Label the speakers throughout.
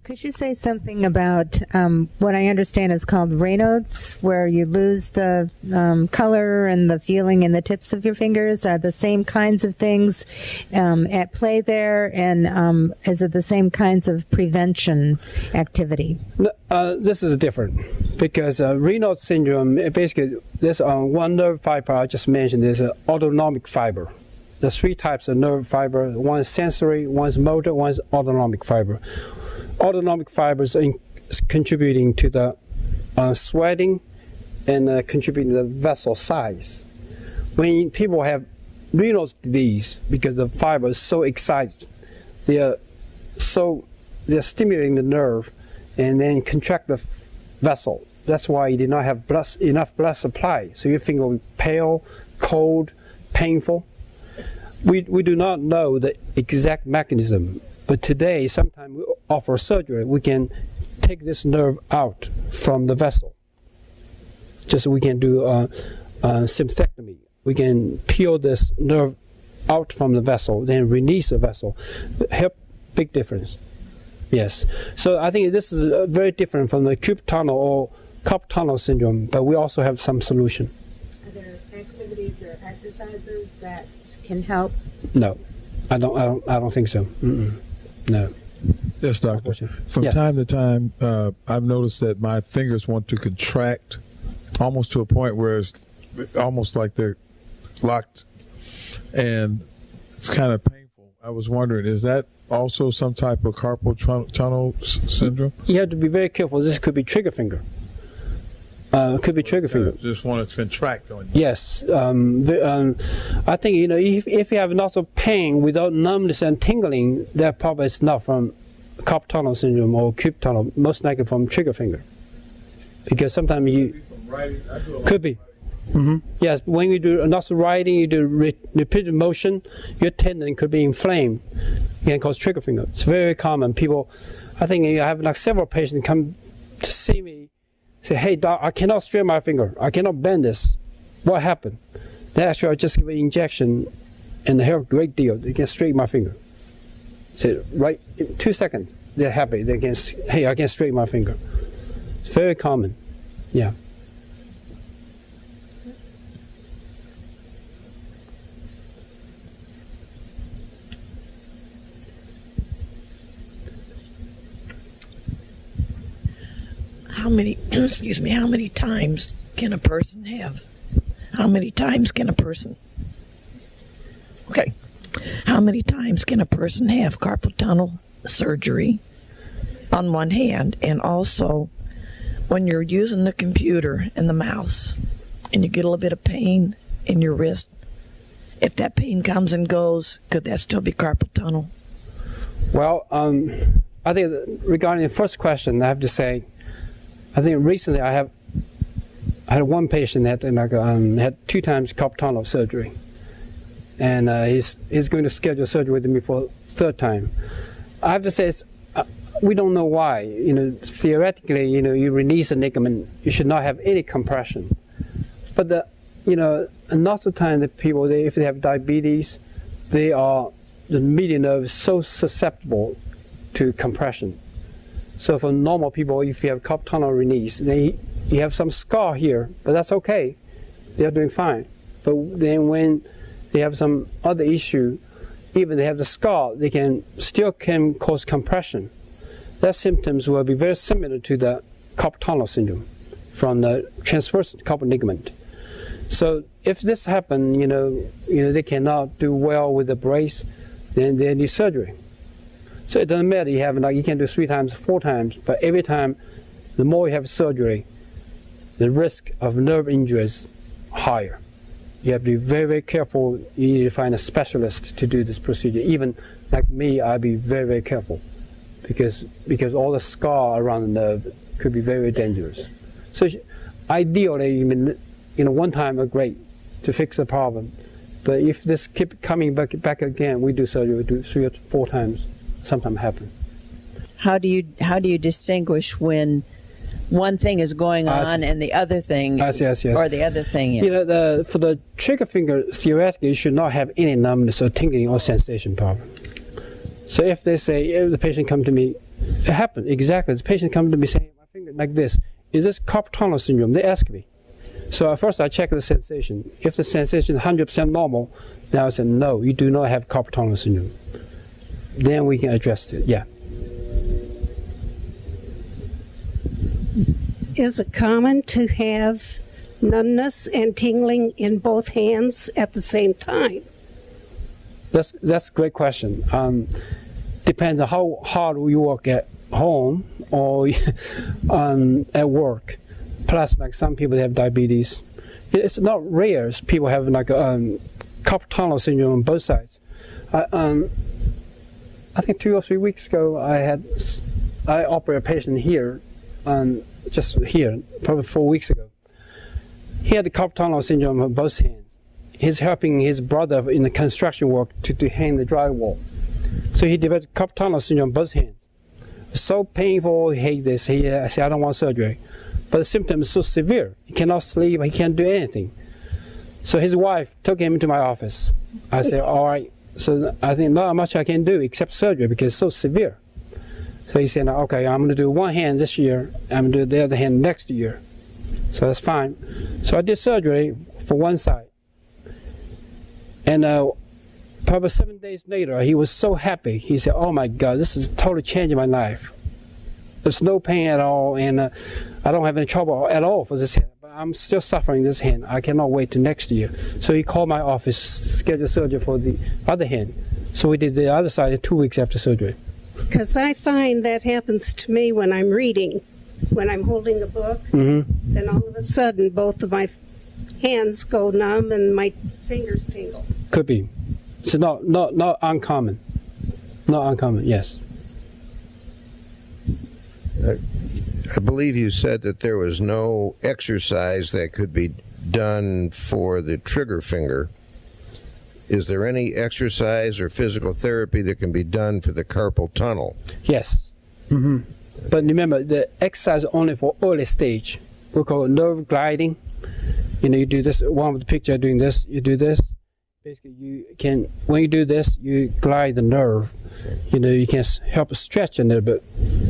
Speaker 1: Could you say something about what I understand is called Raynaud's, where you lose the color and the feeling in the tips of your fingers? Are the same kinds of things at play there, and is it the same kinds of prevention activity?
Speaker 2: This is different because Raynaud's syndrome, basically, there's one nerve fiber I just mentioned. There's an autonomic fiber. There's three types of nerve fiber. One is sensory, one is motor, one is autonomic fiber. Autonomic fibers are contributing to the sweating and contributing to the vessel size. When people have Raynaud's disease, because the fiber is so excited, they're stimulating the nerve and then contract the vessel. That's why you did not have enough blood supply. So your finger will be pale, cold, painful. We do not know the exact mechanism. But today, sometimes we offer surgery. We can take this nerve out from the vessel. Just we can do a symplectomy. We can peel this nerve out from the vessel, then release the vessel. Big difference. Yes. So I think this is very different from the acute tunnel or carpal tunnel syndrome, but we also have some solution.
Speaker 1: Are there activities or exercises that can help?
Speaker 2: No, I don't think so. No.
Speaker 3: Yes, doctor. From time to time, I've noticed that my fingers want to contract almost to a point where it's almost like they're locked, and it's kind of painful. I was wondering, is that also some type of carpal tunnel syndrome?
Speaker 2: You have to be very careful. This could be trigger finger. Could be trigger finger.
Speaker 3: Just want to contract on you.
Speaker 2: Yes. I think, if you have lots of pain without numbness and tingling, that probably is not from carpal tunnel syndrome or acute tunnel, most likely from trigger finger. Because sometimes you... Could be. Yes, when you do lots of writing, you do repeated motion, your tendon could be inflamed. It can cause trigger finger. It's very common. People, I think I have like several patients come to see me, say, hey, doc, I cannot straighten my finger. I cannot bend this. What happened? They actually, I just give an injection and they help a great deal. They can straighten my finger. Say, right, in 2 seconds, they're happy. They can, hey, I can straighten my finger. It's very common. Yeah.
Speaker 4: How many, excuse me, how many times can a person have? How many times can a person, okay, how many times can a person have carpal tunnel surgery on one hand, and also when you're using the computer and the mouse and you get a little bit of pain in your wrist, if that pain comes and goes, could that still be carpal tunnel?
Speaker 2: Well, I think regarding the first question, I have to say, I think recently I had one patient that had 2 times carpal tunnel surgery, and he's going to schedule surgery with me for 3rd time. I have to say, we don't know why. Theoretically, you release a ligament, you should not have any compression. But lots of times the people, if they have diabetes, the median nerve is so susceptible to compression. So for normal people, if you have carpal tunnel release, then you have some scar here, but that's okay. They're doing fine. But then when they have some other issue, even they have the scar, they still can cause compression. That symptoms will be very similar to the carpal tunnel syndrome from the transverse carpal ligament. So if this happens, they cannot do well with the brace, then they need surgery. So it doesn't matter you can do 3 times, 4 times, but every time, the more you have surgery, the risk of nerve injury is higher. You have to be very, very careful. You need to find a specialist to do this procedure. Even like me, I'd be very, very careful because all the scar around the nerve could be very dangerous. So ideally, one time is great to fix the problem. But if this keeps coming back again, we do surgery. We do 3 or 4 times. Sometimes happen.
Speaker 5: How do you distinguish when one thing is going on and the other thing,
Speaker 2: yes.
Speaker 5: or the other thing is?
Speaker 2: For the trigger finger, theoretically, you should not have any numbness or tingling or sensation problem. So if the patient come to me, It happened, exactly. The patient comes to me saying, my finger like this. Is this carpal tunnel syndrome? They ask me. So at first I check the sensation. If the sensation is 100% normal, now I said, no, you do not have carpal tunnel syndrome. Then we can address it, yeah.
Speaker 6: Is it common to have numbness and tingling in both hands at the same time?
Speaker 2: That's a great question. Depends on how hard you work at home or at work. Plus, like some people have diabetes. It's not rare. People have like carpal tunnel syndrome on both sides. I think 2 or 3 weeks ago, I operated a patient here, just here, probably 4 weeks ago. He had the carpal tunnel syndrome on both hands. He's helping his brother in the construction work to hang the drywall. So he developed carpal tunnel syndrome on both hands. It's so painful, he hates this. I said, I don't want surgery. But the symptoms are so severe. He cannot sleep, he can't do anything. So his wife took him into my office. I said, all right, so I think not much I can do except surgery because it's so severe. So he said, okay, I'm going to do one hand this year, I'm going to do the other hand next year. So that's fine. So I did surgery for one side. And probably 7 days later, he was so happy. He said, oh my God, this is totally changing my life. There's no pain at all, and I don't have any trouble at all for this hand. But I'm still suffering this hand. I cannot wait till next year. So he called my office, scheduled surgery for the other hand. So we did the other side in 2 weeks after surgery.
Speaker 6: Because I find that happens to me when I'm reading. When I'm holding a book, then all of a sudden both of my hands go numb and my fingers tingle.
Speaker 2: Could be. It's not uncommon. Not uncommon, yes.
Speaker 7: I believe you said that there was no exercise that could be done for the trigger finger. Is there any exercise or physical therapy that can be done for the carpal tunnel?
Speaker 2: Yes. But remember, the exercise is only for early stage. We call it nerve gliding. You know, you do this, one of the picture doing this, you do this. Basically, you can, when you do this, you glide the nerve. You know, you can help stretch a little bit.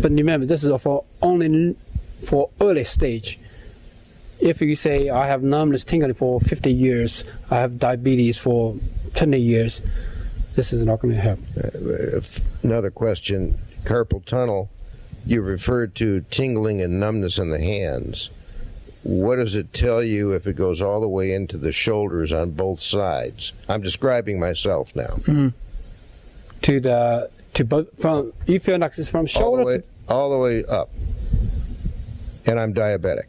Speaker 2: But remember, this is for only for early stage. If you say, I have numbness tingling for 50 years, I have diabetes for 20 years, this is not going to help.
Speaker 7: Another question, carpal tunnel, you referred to tingling and numbness in the hands. What does it tell you if it goes all the way into the shoulders on both sides? I'm describing myself now.
Speaker 2: From you feel like it's from shoulder
Speaker 7: all the way up, and I'm diabetic.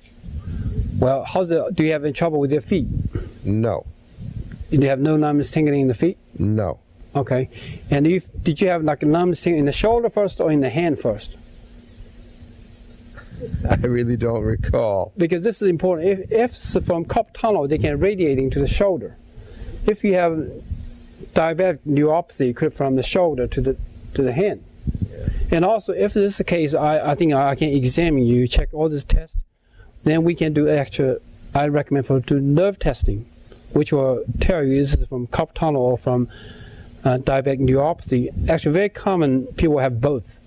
Speaker 2: Well, do you have any trouble with your feet?
Speaker 7: No.
Speaker 2: Do you have no numbness tingling in the feet?
Speaker 7: No.
Speaker 2: Okay. And did you have like a numbness tingling in the shoulder first or in the hand first?
Speaker 7: I really don't recall.
Speaker 2: Because this is important. If from carpal tunnel, they can radiate into the shoulder. If you have diabetic neuropathy, it could from the shoulder to the hand. Yeah. And also, if this is the case, I think I can examine you, check all this tests. Then we can do I recommend do nerve testing, which will tell you this is from carpal tunnel or from diabetic neuropathy. Actually, very common people have both.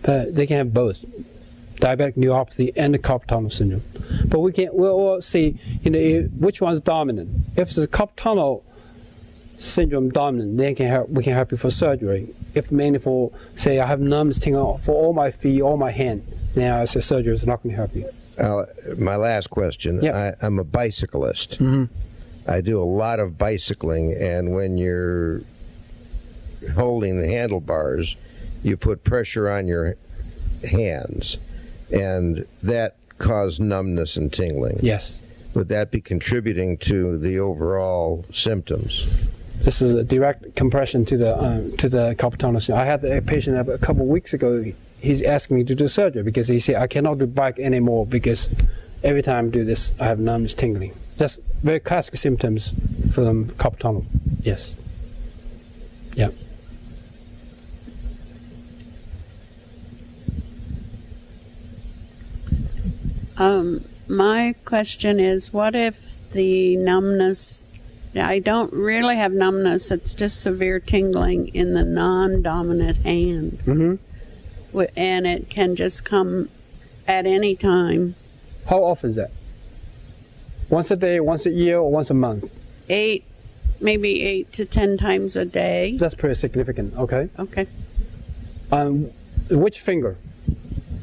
Speaker 2: They can have both. Diabetic neuropathy and the carpal tunnel syndrome. But we'll see, you know, which one's dominant. If it's a carpal tunnel syndrome dominant, then we can help you for surgery. If mainly for, say, I have numbness tingling for all my feet, all my hand, then I say surgery is not going to help you.
Speaker 7: My last question. Yep. I'm a bicyclist. I do a lot of bicycling, and when you're holding the handlebars, you put pressure on your hands, and that caused numbness and tingling.
Speaker 2: Yes.
Speaker 7: Would that be contributing to the overall symptoms?
Speaker 2: This is a direct compression to the carpal tunnel syndrome. I had a patient a couple of weeks ago. He's asking me to do surgery because he said, I cannot do bike anymore because every time I do this, I have numbness tingling. That's very classic symptoms from carpal tunnel. Yes. Yeah.
Speaker 8: My question is, what if the numbness, I don't really have numbness, it's just severe tingling in the non-dominant hand. and it can just come at any time.
Speaker 2: How often is that? Once a day, once a year, or once a month?
Speaker 8: Maybe 8 to 10 times a day.
Speaker 2: That's pretty significant. Okay.
Speaker 8: Okay.
Speaker 2: Which finger?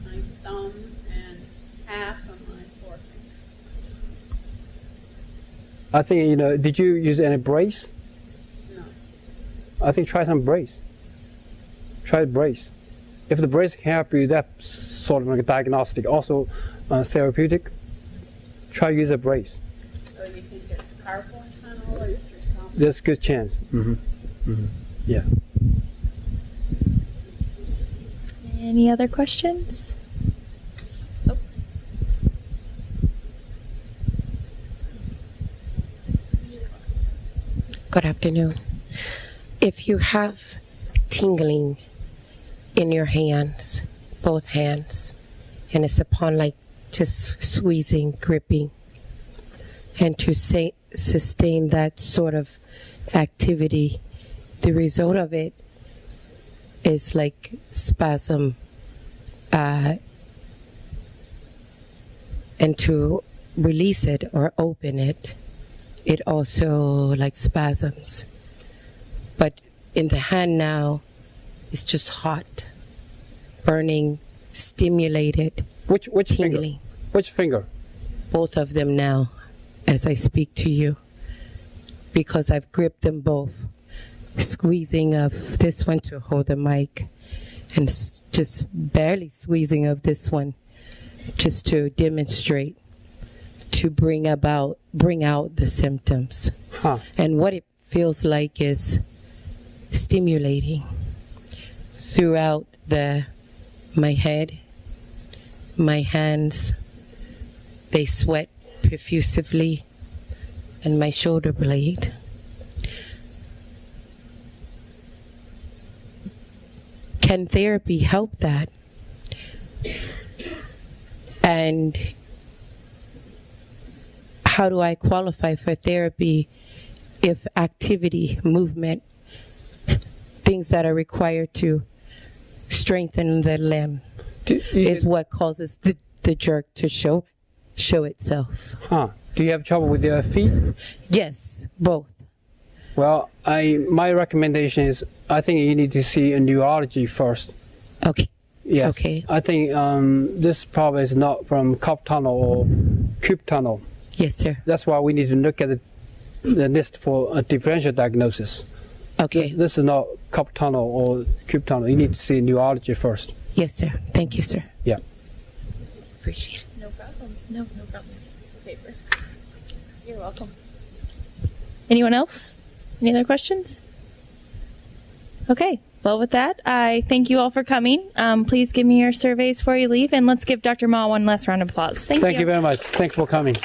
Speaker 8: My thumb and half of my forefinger.
Speaker 2: I think, did you use any brace?
Speaker 8: No.
Speaker 2: I think try some brace. Try brace. If the brace can help you, that's sort of like a diagnostic, also therapeutic. Try use a brace.
Speaker 8: So you think it's carpal tunnel or just something?
Speaker 2: There's a good chance. Yeah.
Speaker 9: Any other questions? Oh.
Speaker 10: Good afternoon. If you have tingling in your hands, both hands, and it's upon like just squeezing, gripping, and to sustain that sort of activity, the result of it is like spasm, and to release it or open it, it also like spasms. But in the hand now, it's just hot, burning, stimulated,
Speaker 2: which
Speaker 10: tingling.
Speaker 2: Finger? Which finger?
Speaker 10: Both of them now, as I speak to you, because I've gripped them both. Squeezing of this one to hold the mic, and just barely squeezing of this one, just to demonstrate, to bring out the symptoms. And what it feels like is stimulating throughout my head, my hands. They sweat profusively, and my shoulder blade. Can therapy help that? And how do I qualify for therapy if activity, movement, things that are required to strengthen the limb is what causes the jerk to show itself?
Speaker 2: Do you have trouble with your feet?
Speaker 10: Yes, both.
Speaker 2: Well, my recommendation is I think you need to see a neurology first.
Speaker 10: Okay.
Speaker 2: Yes.
Speaker 10: Okay.
Speaker 2: I think this problem is not from carpal tunnel or cube tunnel.
Speaker 10: Yes, sir.
Speaker 2: That's why we need to look at the list for a differential diagnosis.
Speaker 10: Okay.
Speaker 2: This is not carpal tunnel or cube tunnel. You need to see neurology first.
Speaker 10: Yes, sir. Thank you, sir.
Speaker 2: Yeah.
Speaker 10: Appreciate it.
Speaker 9: No problem. No problem. Paper. You're welcome. Anyone else? Any other questions? Okay. Well, with that, I thank you all for coming. Please give me your surveys before you leave, and let's give Dr. Ma one last round of applause. Thank you.
Speaker 2: Thank you very much. Thanks for coming.